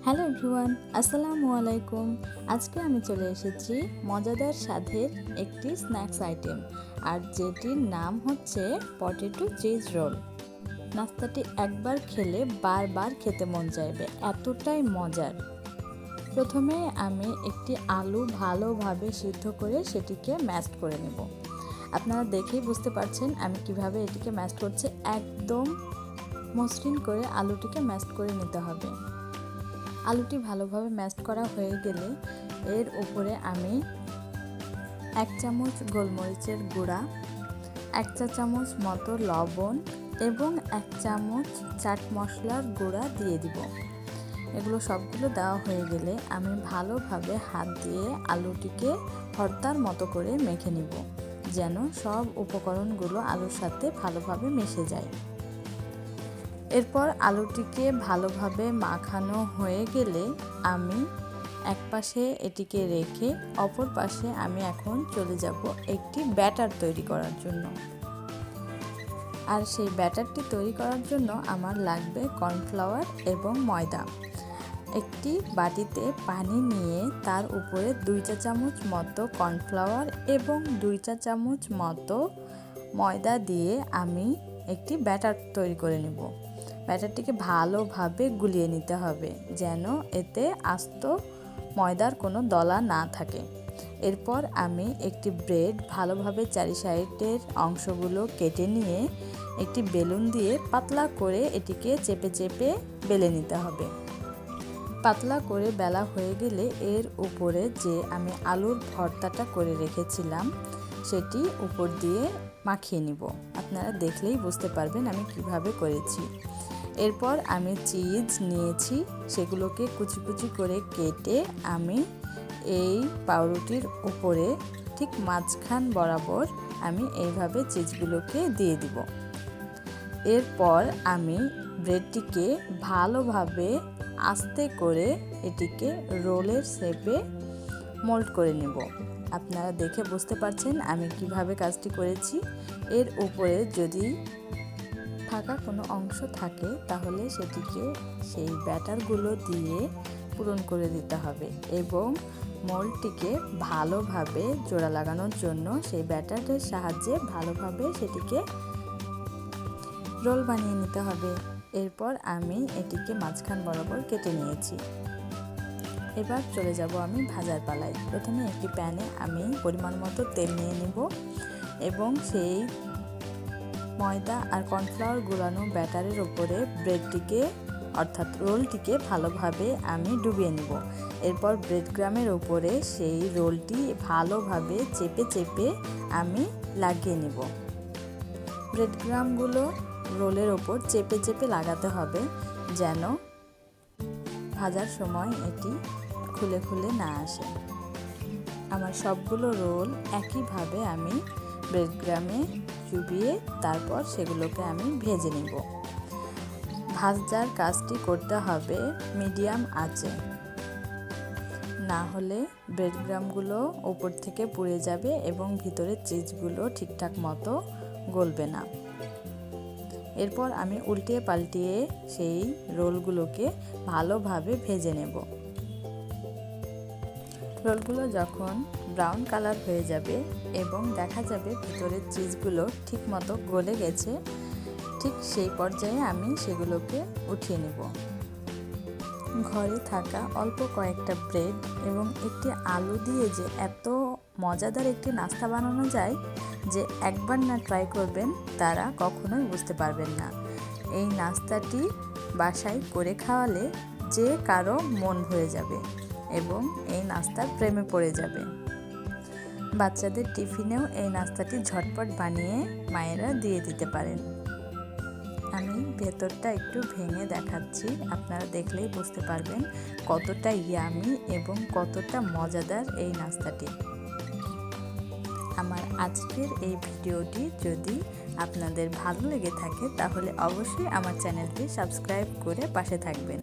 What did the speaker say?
Hello everyone, আসসালামু আলাইকুম। আজকে আমি চলে এসেছি মজাদার স্বাদের একটি স্ন্যাক্স আইটেম, আর যেটির নাম হচ্ছে পটেটো চিজ রোল। নাস্তাটি একবার খেলে বারবার খেতে মন চাইবে, এতটাই মজার। প্রথমে আমি একটি আলু ভালোভাবে সিদ্ধ করে সেটিকে ম্যাশ করে নেব। আপনারা দেখেই বুঝতে পারছেন আমি কিভাবে এটিকে ম্যাশ করছি। একদম মসৃণ করে আলুটিকে ম্যাশ করে নিতে হবে। আলুটি ভালোভাবে ম্যাশ করা হয়ে গেলে এর উপরে আমি 1 চামচ গোলমরিচের গুঁড়া, 1 চা চামচ মতো লবণ এবং 1 চামচ চাট মশলার গুঁড়া দিয়ে দিব। এগুলো সবগুলো দেওয়া হয়ে গেলে আমি ভালোভাবে হাত দিয়ে আলুটিকে ভর্তার মতো করে মেখে নিব, যেন সব উপকরণগুলো আলুর সাথে ভালোভাবে মিশে যায়। এরপর আলুটিকে ভালোভাবে মাখানো হয়ে গেলে আমি এক পাশে এটিকে রেখে অপর পাশে আমি এখন চলে যাব একটি ব্যাটার তৈরি করার জন্য। আর সেই ব্যাটারটি তৈরি করার জন্য আমার লাগবে কর্নফ্লাওয়ার এবং ময়দা। একটি বাটিতে পানি নিয়ে তার উপরে 2 চা চামচ মতো কর্নফ্লাওয়ার এবং 2 চা চামচ মতো ময়দা দিয়ে আমি একটি ব্যাটার তৈরি করে নেব। ব্যাটারটিকে ভালোভাবে গুলিয়ে নিতে হবে, যেন এতে আস্ত ময়দার কোনো দলা না থাকে। এরপর আমি একটি ব্রেড ভালোভাবে চারি সাইডের অংশগুলো কেটে নিয়ে একটি বেলুন দিয়ে পাতলা করে এটিকে চেপে চেপে বেলে নিতে হবে। পাতলা করে বেলা হয়ে গেলে এর উপরে যে আমি আলুর ভর্তাটা করে রেখেছিলাম সেটি উপর দিয়ে মাখিয়ে নিব। আপনারা দেখলেই বুঝতে পারবেন আমি কিভাবে করেছি। এরপর আমি চিজ নিয়েছি, সেগুলোকে কুচি কুচি করে কেটে আমি এই পাউরুটির উপরে ঠিক মাঝখান বরাবর আমি এইভাবে চিজগুলোকে দিয়ে দিব। এরপর আমি ব্রেডটিকে ভালোভাবে আস্তে করে এটিকে রোলের শেপে মোল্ড করে নেব। আপনারা দেখে বুঝতে পারছেন আমি কিভাবে কাজটি করেছি। এর উপরে যদি ফাঁকা কোনো অংশ থাকে তাহলে সেটিকে সেই ব্যাটারগুলো দিয়ে পূরণ করে দিতে হবে এবং মোল্ডটিকে ভালোভাবে জোড়া লাগানোর জন্য সেই ব্যাটারের সাহায্যে ভালোভাবে সেটিকে রোল বানিয়ে নিতে হবে। এরপর আমি এটিকে মাঝখান বরাবর কেটে নিয়েছি। এবার চলে যাব আমি ভাজার পালায়। প্রথমে একটি প্যানে আমি পরিমাণ মতো তেল নিয়ে নেব এবং সেই ময়দা আর কর্নফ্লাওয়ার গুলানো ব্যাটারের উপরে ব্রেডটিকে অর্থাৎ রোলটিকে ভালোভাবে আমি ডুবিয়ে নেব। এরপর ব্রেড ক্রামের উপরে সেই রোলটি ভালোভাবে চেপে চেপে আমি লাগিয়ে নেব। ব্রেড ক্রামগুলো রোলের ওপর চেপে চেপে লাগাতে হবে, যেন ভাজার সময় এটি খুলে খুলে না আসে। আমার সবগুলো রোল একইভাবে আমি ব্রেড ক্রামে চুবিয়ে তারপর সেগুলোকে আমি ভেজে নেব। ভাজার কাজটি করতে হবে মিডিয়াম আঁচে, না হলে ব্রেড ক্রামগুলো উপর থেকে পুড়ে যাবে এবং ভিতরের চিজগুলো ঠিকঠাক মতো গলবে না। এরপর আমি উল্টিয়ে পাল্টিয়ে সেই রোলগুলোকে ভালোভাবে ভেজে নেব। রোলগুলো যখন ব্রাউন কালার হয়ে যাবে এবং দেখা যাবে ভিতরের চিজগুলো ঠিক মতো গলে গেছে, ঠিক সেই পর্যায়ে আমি সেগুলোকে উঠিয়ে নেব। ঘরে থাকা অল্প কয়েকটা ব্রেড এবং একটি আলু দিয়ে যে এত মজাদার একটি নাস্তা বানানো যায় যে একবার না ট্রাই করবেন তারা কখনোই বুঝতে পারবেন না। এই নাস্তাটি বাসায় করে খাওয়ালে যে কারো মন ভরে যাবে এবং এই নাস্তার প্রেমে পড়ে যাবে। বাচ্চাদের টিফিনেও এই নাস্তাটি ঝটপট বানিয়ে মায়েরা দিয়ে দিতে পারেন। আমি ভেতরটা একটু ভেঙে দেখাচ্ছি, আপনারা দেখলেই বুঝতে পারবেন কতটা ইয়ামি এবং কতটা মজাদার এই নাস্তাটি। আমার আজকের এই ভিডিওটি যদি আপনাদের ভালো লেগে থাকে তাহলে অবশ্যই আমার চ্যানেলটি সাবস্ক্রাইব করে পাশে থাকবেন।